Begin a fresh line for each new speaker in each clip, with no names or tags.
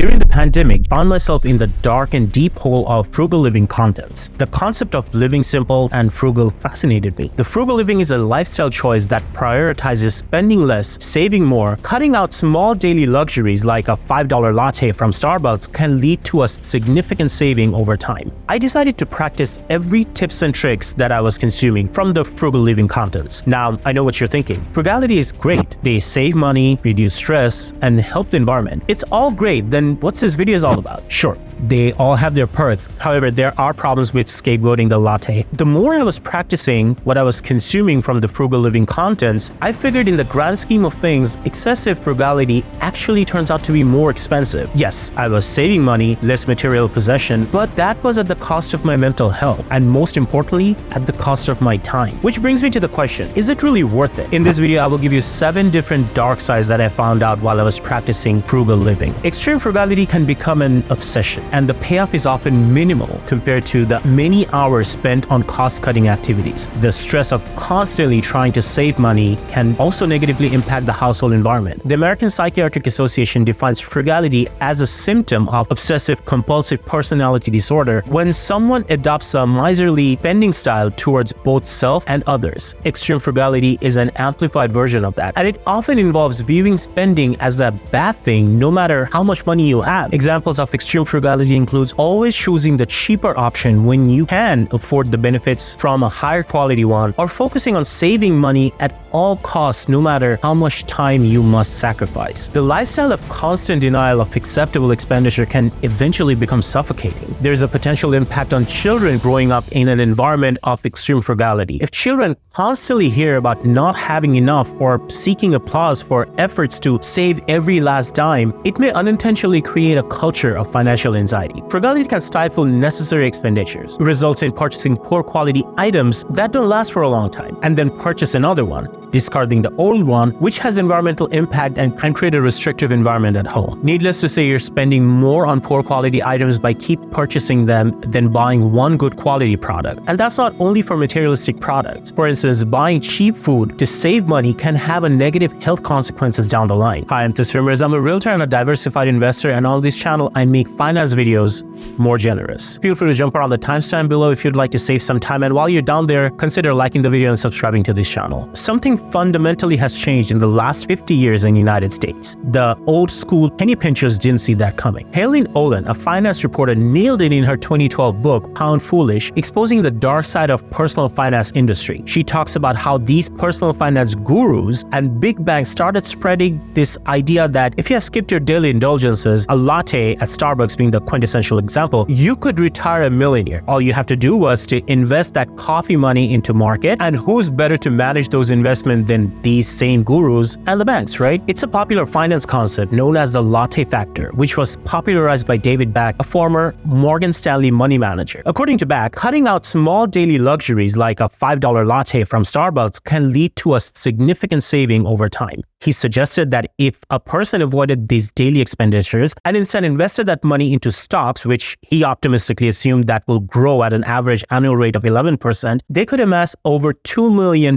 During the pandemic, I found myself in the dark and deep hole of frugal living contents. The concept of living simple and frugal fascinated me. The frugal living is a lifestyle choice that prioritizes spending less, saving more. Cutting out small daily luxuries like a $5 latte from Starbucks can lead to a significant saving over time. I decided to practice every tips and tricks that I was consuming from the frugal living contents. Now, I know what you're thinking. Frugality is great. They save money, reduce stress, and help the environment. It's all great. Then what's this video all about? Sure, they all have their perks. However, there are problems with scapegoating the latte. The more I was practicing what I was consuming from the frugal living contents, I figured in the grand scheme of things, excessive frugality actually turns out to be more expensive. Yes, I was saving money, less material possession, but that was at the cost of my mental health, and most importantly, at the cost of my time. Which brings me to the question, is it really worth it? In this video, I will give you 7 different dark sides that I found out while I was practicing frugal living. Extreme frugality can become an obsession, and the payoff is often minimal compared to the many hours spent on cost-cutting activities. The stress of constantly trying to save money can also negatively impact the household environment. The American Psychiatric Association defines frugality as a symptom of obsessive-compulsive personality disorder when someone adopts a miserly spending style towards both self and others. Extreme frugality is an amplified version of that, and it often involves viewing spending as a bad thing no matter how much money you have. Examples of extreme frugality includes always choosing the cheaper option when you can afford the benefits from a higher quality one, or focusing on saving money at all costs no matter how much time you must sacrifice. The lifestyle of constant denial of acceptable expenditure can eventually become suffocating. There's a potential impact on children growing up in an environment of extreme frugality. If children constantly hear about not having enough or seeking applause for efforts to save every last dime, it may unintentionally create a culture of financial anxiety. Frugality can stifle necessary expenditures, results in purchasing poor quality items that don't last for a long time, and then purchase another one, discarding the old one, which has environmental impact and can create a restrictive environment at home. Needless to say, you're spending more on poor quality items by keep purchasing them than buying one good quality product. And that's not only for materialistic products. For instance, buying cheap food to save money can have a negative health consequences down the line. Hi, I'm Tasvir. Mirza. I'm a realtor and a diversified investor, and on this channel, I make finance videos more generous. Feel free to jump around the timestamp below if you'd like to save some time, and while you're down there, consider liking the video and subscribing to this channel. Something fundamentally has changed in the last 50 years in the United States. The old school penny pinchers didn't see that coming. Helen Olin, a finance reporter, nailed it in her 2012 book, Pound Foolish, exposing the dark side of personal finance industry. She talks about how these personal finance gurus and big banks started spreading this idea that if you have skipped your daily indulgences, a latte at Starbucks being the quintessential example, you could retire a millionaire. All you have to do was to invest that coffee money into market, and who's better to manage those investments than these same gurus and the banks, right? It's a popular finance concept known as the latte factor, which was popularized by David Back, a former Morgan Stanley money manager. According to Back, cutting out small daily luxuries like a $5 latte from Starbucks can lead to a significant saving over time. He suggested that if a person avoided these daily expenditures and instead invested that money into stocks, which he optimistically assumed that will grow at an average annual rate of 11%, they could amass over $2 million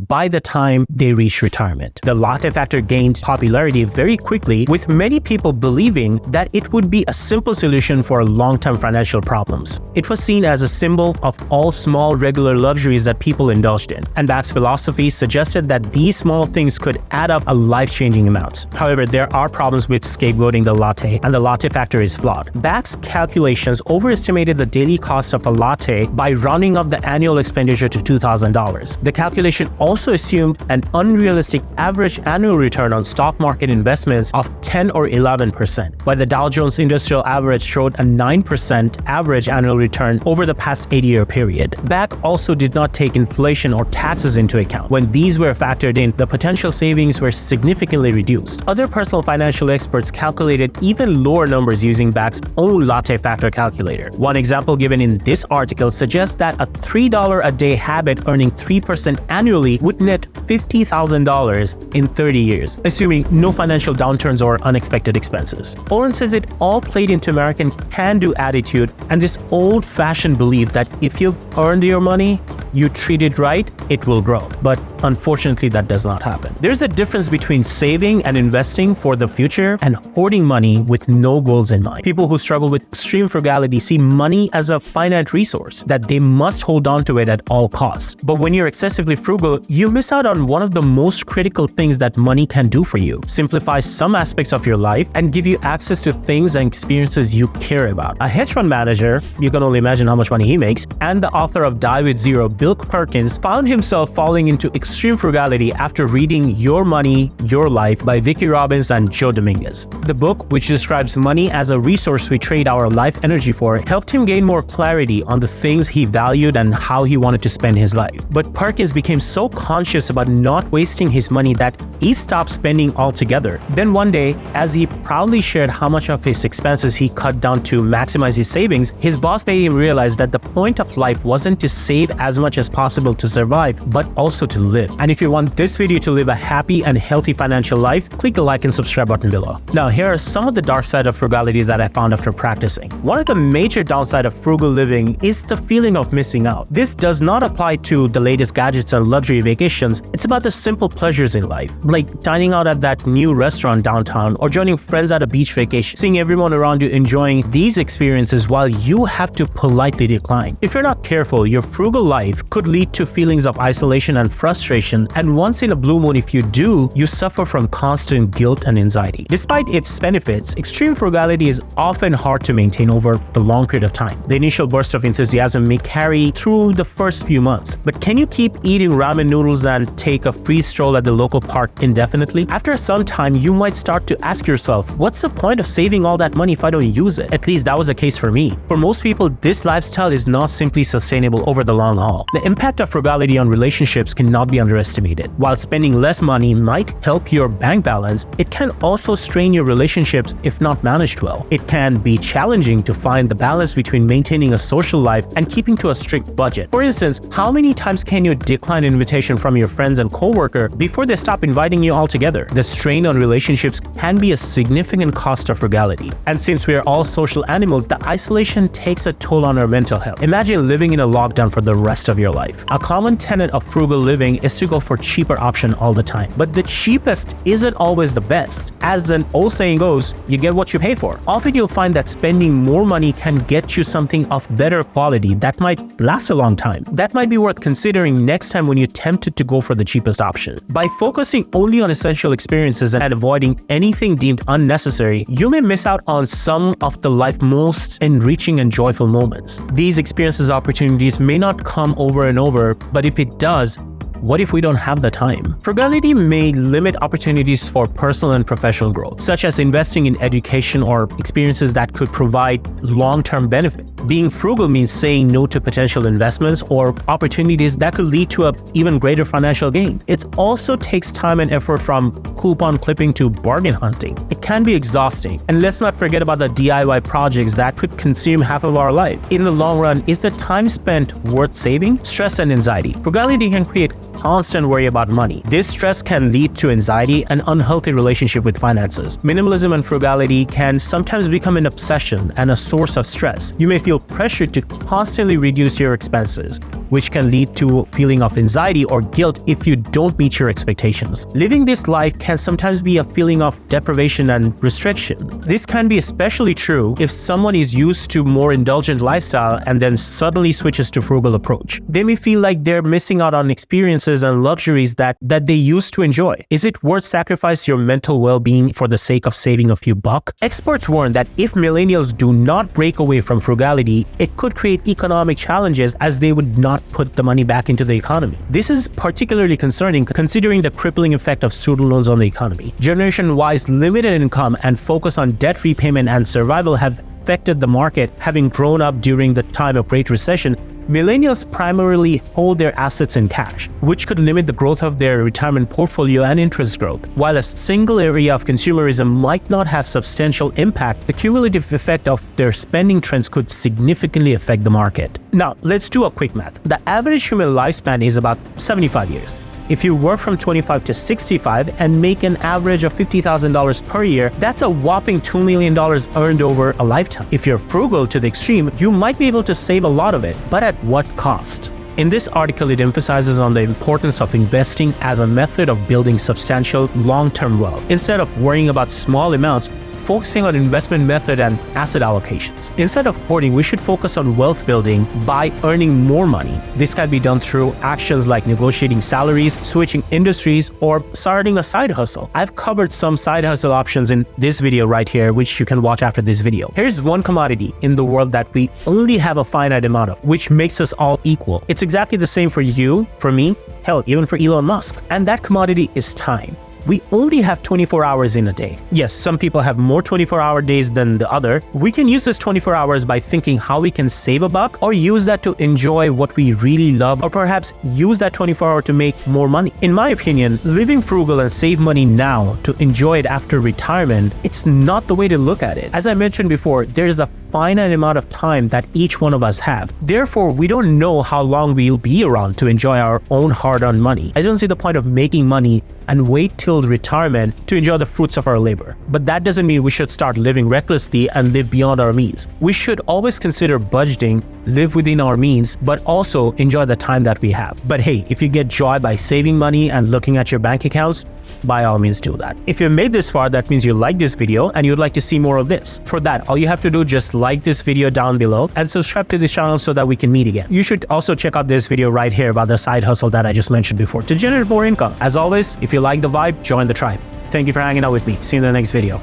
by the time they reach retirement. The latte factor gained popularity very quickly, with many people believing that it would be a simple solution for long-term financial problems. It was seen as a symbol of all small regular luxuries that people indulged in, and Back's philosophy suggested that these small things could add up a life-changing amount. However, there are problems with scapegoating the latte, and the latte factor is flawed. Back's calculations overestimated the daily cost of a latte by rounding up the annual expenditure to $2,000. The calculation also assumed an unrealistic average annual return on stock market investments of 10 or 11%, while the Dow Jones Industrial Average showed a 9% average annual return over the past 80-year period. Back also did not take inflation or taxes into account. When these were factored in, the potential savings were significantly reduced. Other personal financial experts calculated even lower numbers using Back's own latte factor calculator. One example given in this article suggests that a $3 a day habit earning 3% annually would net $50,000 in 30 years, assuming no financial downturns or unexpected expenses. Olin says it all played into American can-do attitude and this old-fashioned belief that if you've earned your money, You treat it right, it will grow. But unfortunately, that does not happen. There's a difference between saving and investing for the future and hoarding money with no goals in mind. People who struggle with extreme frugality see money as a finite resource that they must hold on to it at all costs. But when you're excessively frugal, you miss out on one of the most critical things that money can do for you: simplify some aspects of your life and give you access to things and experiences you care about. A hedge fund manager, you can only imagine how much money he makes, and the author of Die with Zero, Bill Perkins, found himself falling into extreme frugality after reading Your Money, Your Life by Vicki Robbins and Joe Dominguez. The book, which describes money as a resource we trade our life energy for, helped him gain more clarity on the things he valued and how he wanted to spend his life. But Perkins became so conscious about not wasting his money that he stopped spending altogether. Then one day, as he proudly shared how much of his expenses he cut down to maximize his savings, his boss made him realize that the point of life wasn't to save as much as possible to survive, but also to live. And if you want this video to live a happy and healthy financial life, click the like and subscribe button below. Now, here are some of the dark side of frugality that I found after practicing. One of the major downside of frugal living is the feeling of missing out. This does not apply to the latest gadgets and luxury vacations. It's about the simple pleasures in life, like dining out at that new restaurant downtown or joining friends at a beach vacation, seeing everyone around you enjoying these experiences while you have to politely decline. If you're not careful, your frugal life could lead to feelings of isolation and frustration, and once in a blue moon, if you do, you suffer from constant guilt and anxiety. Despite its benefits, extreme frugality is often hard to maintain over the long period of time. The initial burst of enthusiasm may carry through the first few months, but can you keep eating ramen noodles and take a free stroll at the local park indefinitely? After some time, you might start to ask yourself, what's the point of saving all that money if I don't use it? At least that was the case for me. For most people, this lifestyle is not simply sustainable over the long haul. The impact of frugality on relationships cannot be underestimated. While spending less money might help your bank balance, it can also strain your relationships if not managed well. It can be challenging to find the balance between maintaining a social life and keeping to a strict budget. For instance, how many times can you decline an invitation from your friends and coworker before they stop inviting you altogether? The strain on relationships can be a significant cost of frugality. And since we are all social animals, the isolation takes a toll on our mental health. Imagine living in a lockdown for the rest of your life. A common tenet of frugal living is to go for cheaper option all the time. But the cheapest isn't always the best. As an old saying goes, you get what you pay for. Often you'll find that spending more money can get you something of better quality that might last a long time. That might be worth considering next time when you're tempted to go for the cheapest option. By focusing only on essential experiences and avoiding anything deemed unnecessary, you may miss out on some of the life's most enriching and joyful moments. These experiences opportunities may not come over and over, but if it does, what if we don't have the time? Frugality may limit opportunities for personal and professional growth, such as investing in education or experiences that could provide long-term benefit. Being frugal means saying no to potential investments or opportunities that could lead to an even greater financial gain. It also takes time and effort, from coupon clipping to bargain hunting. It can be exhausting. And let's not forget about the DIY projects that could consume half of our life. In the long run, is the time spent worth saving? Stress and anxiety. Frugality can create constant worry about money. This stress can lead to anxiety and unhealthy relationship with finances. Minimalism and frugality can sometimes become an obsession and a source of stress. You may feel pressured to constantly reduce your expenses, which can lead to a feeling of anxiety or guilt if you don't meet your expectations. Living this life can sometimes be a feeling of deprivation and restriction. This can be especially true if someone is used to more indulgent lifestyle and then suddenly switches to frugal approach. They may feel like they're missing out on experiences and luxuries that they used to enjoy. Is it worth sacrificing your mental well-being for the sake of saving a few bucks? Experts warn that if millennials do not break away from frugality, it could create economic challenges as they would not put the money back into the economy. This is particularly concerning considering the crippling effect of student loans on the economy. Generation Y's limited income and focus on debt repayment and survival have affected the market. Having grown up during the time of Great Recession, millennials primarily hold their assets in cash, which could limit the growth of their retirement portfolio and interest growth. While a single area of consumerism might not have substantial impact, the cumulative effect of their spending trends could significantly affect the market. Now, let's do a quick math. The average human lifespan is about 75 years. If you work from 25 to 65 and make an average of $50,000 per year, that's a whopping $2 million earned over a lifetime. If you're frugal to the extreme, you might be able to save a lot of it, but at what cost? In this article, it emphasizes on the importance of investing as a method of building substantial long-term wealth. Instead of worrying about small amounts, focusing on investment method and asset allocations. Instead of hoarding, we should focus on wealth building by earning more money. This can be done through actions like negotiating salaries, switching industries, or starting a side hustle. I've covered some side hustle options in this video right here, which you can watch after this video. Here's one commodity in the world that we only have a finite amount of, which makes us all equal. It's exactly the same for you, for me, hell, even for Elon Musk. And that commodity is time. We only have 24 hours in a day. Yes, some people have more 24-hour days than the other. We can use this 24 hours by thinking how we can save a buck, or use that to enjoy what we really love, or perhaps use that 24-hour to make more money. In my opinion, living frugal and save money now to enjoy it after retirement, it's not the way to look at it. As I mentioned before, there's a finite amount of time that each one of us have. Therefore, we don't know how long we'll be around to enjoy our own hard-earned money. I don't see the point of making money and wait till retirement to enjoy the fruits of our labor. But that doesn't mean we should start living recklessly and live beyond our means. We should always consider budgeting, live within our means, but also enjoy the time that we have. But hey, if you get joy by saving money and looking at your bank accounts, by all means do that. If you made this far, that means you like this video and you'd like to see more of this. For that, all you have to do, just like this video down below and subscribe to this channel so that we can meet again. You should also check out this video right here about the side hustle that I just mentioned before to generate more income. As always, if you like the vibe, join the tribe. Thank you for hanging out with me. See you in the next video.